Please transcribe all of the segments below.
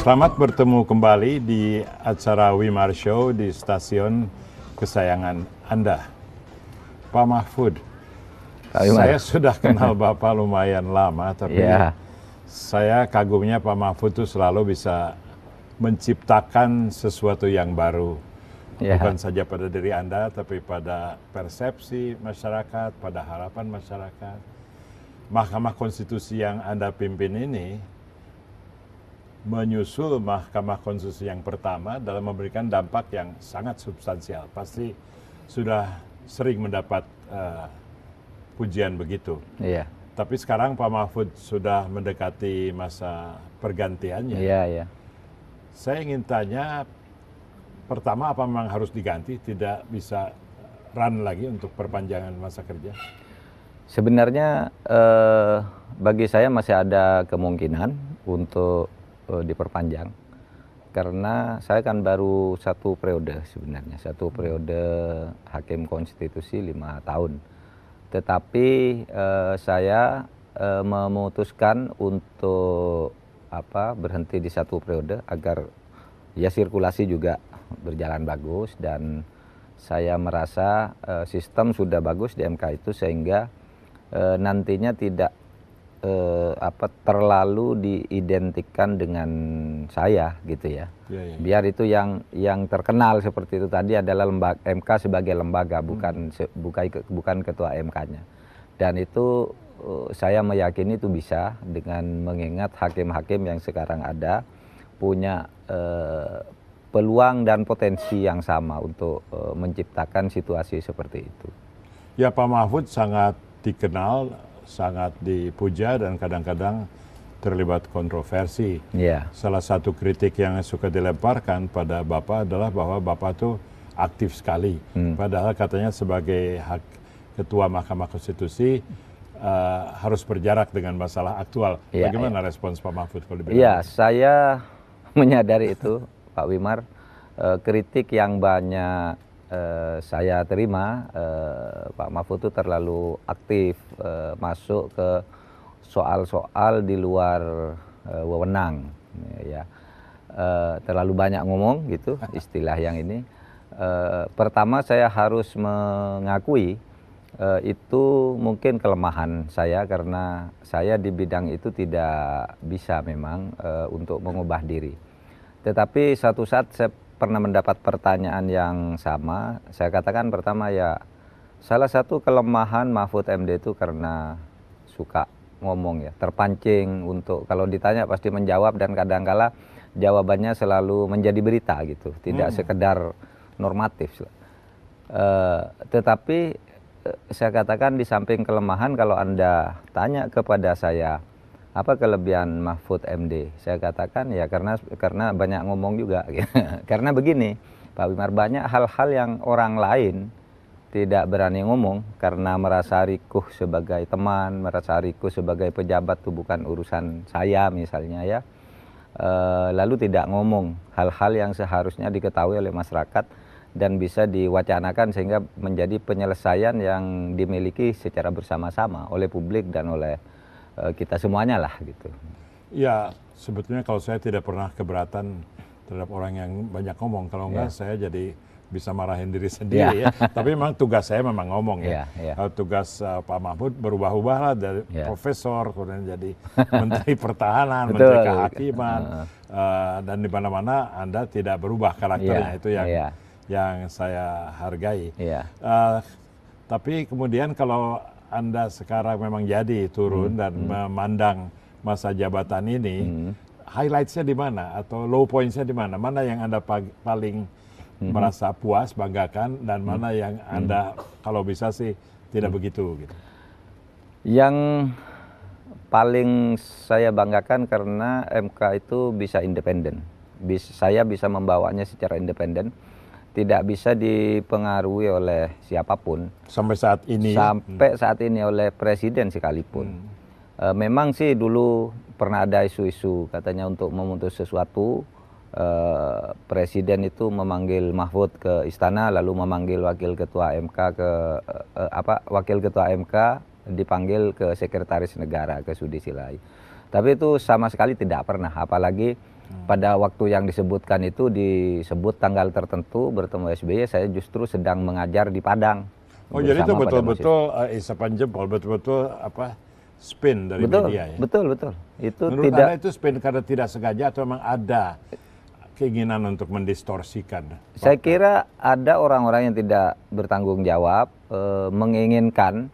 Selamat bertemu kembali di acara Wimar Show di stasiun kesayangan Anda. Pak Mahfud, saya sudah kenal Bapak lumayan lama, tapi saya kagumnya Pak Mahfud itu selalu bisa menciptakan sesuatu yang baru. Bukan saja pada diri Anda, tapi pada persepsi masyarakat, pada harapan masyarakat. Mahkamah Konstitusi yang Anda pimpin ini menyusul Mahkamah Konstitusi yang pertama dalam memberikan dampak yang sangat substansial. Pasti sudah sering mendapat pujian begitu. Iya. Tapi sekarang Pak Mahfud sudah mendekati masa pergantiannya. Iya, iya. Saya ingin tanya, pertama apa memang harus diganti, tidak bisa run lagi untuk perpanjangan masa kerja? Sebenarnya bagi saya masih ada kemungkinan untuk diperpanjang, karena saya kan baru satu periode sebenarnya, satu periode Hakim Konstitusi 5 tahun. Tetapi saya memutuskan untuk berhenti di satu periode agar ya sirkulasi juga berjalan bagus, dan saya merasa sistem sudah bagus di MK itu sehingga nantinya tidak terlalu diidentikan dengan saya gitu ya. Biar itu yang terkenal seperti itu tadi adalah MK sebagai lembaga, bukan ketua MK-nya. Dan itu saya meyakini itu bisa dengan mengingat hakim-hakim yang sekarang ada punya peluang dan potensi yang sama untuk menciptakan situasi seperti itu. Ya, Pak Mahfud sangat dikenal, sangat dipuja, dan kadang-kadang terlibat kontroversi. Salah satu kritik yang suka dilemparkan pada Bapak adalah bahwa Bapak tuh aktif sekali. Padahal katanya sebagai Ketua Mahkamah Konstitusi harus berjarak dengan masalah aktual. Bagaimana respons Pak Mahfud kalau dibilang? Iya, saya menyadari itu, Pak Wimar. Kritik yang banyak saya terima, Pak Mahfud itu terlalu aktif masuk ke soal-soal di luar wewenang, ya. Terlalu banyak ngomong gitu, istilah yang ini. Pertama saya harus mengakui itu mungkin kelemahan saya, karena saya di bidang itu tidak bisa memang untuk mengubah diri. Tetapi satu saat saya pernah mendapat pertanyaan yang sama. Saya katakan pertama, ya salah satu kelemahan Mahfud MD itu karena suka ngomong, ya, terpancing untuk kalau ditanya pasti menjawab, dan kadangkala jawabannya selalu menjadi berita gitu, tidak sekedar normatif. Tetapi saya katakan di samping kelemahan, kalau Anda tanya kepada saya apa kelebihan Mahfud MD, saya katakan ya karena banyak ngomong juga. Karena begini Pak Wimar, banyak hal-hal yang orang lain tidak berani ngomong karena merasa rikuh sebagai teman, merasa rikuh sebagai pejabat, itu bukan urusan saya misalnya, ya. Lalu tidak ngomong hal-hal yang seharusnya diketahui oleh masyarakat dan bisa diwacanakan sehingga menjadi penyelesaian yang dimiliki secara bersama-sama oleh publik dan oleh kita semuanya lah gitu. Ya, sebetulnya kalau saya tidak pernah keberatan terhadap orang yang banyak ngomong. Kalau enggak saya jadi bisa marahin diri sendiri, ya. Tapi memang tugas saya memang ngomong, ya. Tugas Pak Mahfud berubah-ubah lah dari profesor, kemudian jadi menteri pertahanan, menteri kehakiman, dan di mana-mana Anda tidak berubah karakternya. Itu yang saya hargai. Tapi kemudian kalau Anda sekarang memang jadi turun dan memandang masa jabatan ini, highlights-nya di mana atau low points-nya di mana? Mana yang Anda paling merasa puas, banggakan, dan mana yang Anda kalau bisa sih tidak begitu gitu? Yang paling saya banggakan karena MK itu bisa independen. Saya bisa membawanya secara independen. Tidak bisa dipengaruhi oleh siapapun. Sampai saat ini? Sampai saat ini oleh presiden sekalipun. Memang sih dulu pernah ada isu-isu katanya untuk memutus sesuatu, presiden itu memanggil Mahfud ke istana, lalu memanggil wakil ketua MK wakil ketua MK dipanggil ke sekretaris negara, ke Sudi Silai. Tapi itu sama sekali tidak pernah, apalagi Pada waktu yang disebutkan itu disebut tanggal tertentu bertemu SBY, saya justru sedang mengajar di Padang. Oh jadi itu betul-betul isapan jempol, betul-betul apa spin dari media ya? Betul. Itu menurut tidak. Anda itu spin karena tidak sengaja atau memang ada keinginan untuk mendistorsikan? Saya kira ada orang-orang yang tidak bertanggung jawab, menginginkan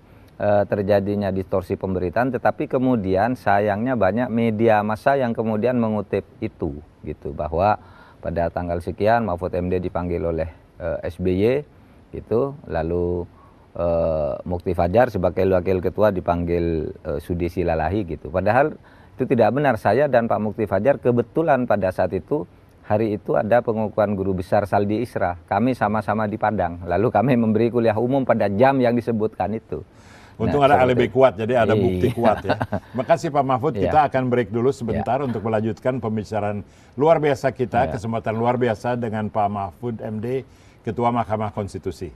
terjadinya distorsi pemberitaan, tetapi kemudian sayangnya banyak media massa yang kemudian mengutip itu, gitu, bahwa pada tanggal sekian Mahfud MD dipanggil oleh SBY, gitu, lalu Mukti Fajar sebagai wakil ketua dipanggil Sudi Silalahi, gitu. Padahal itu tidak benar. Saya dan Pak Mukti Fajar kebetulan pada saat itu, hari itu ada pengukuhan guru besar Saldi Isra. Kami sama-sama di Padang. Lalu kami memberi kuliah umum pada jam yang disebutkan itu. Untung ada alibi kuat, jadi ada bukti kuat ya. Makasih Pak Mahfud, kita akan break dulu sebentar untuk melanjutkan pembicaraan luar biasa kita, kesempatan luar biasa dengan Pak Mahfud MD, Ketua Mahkamah Konstitusi.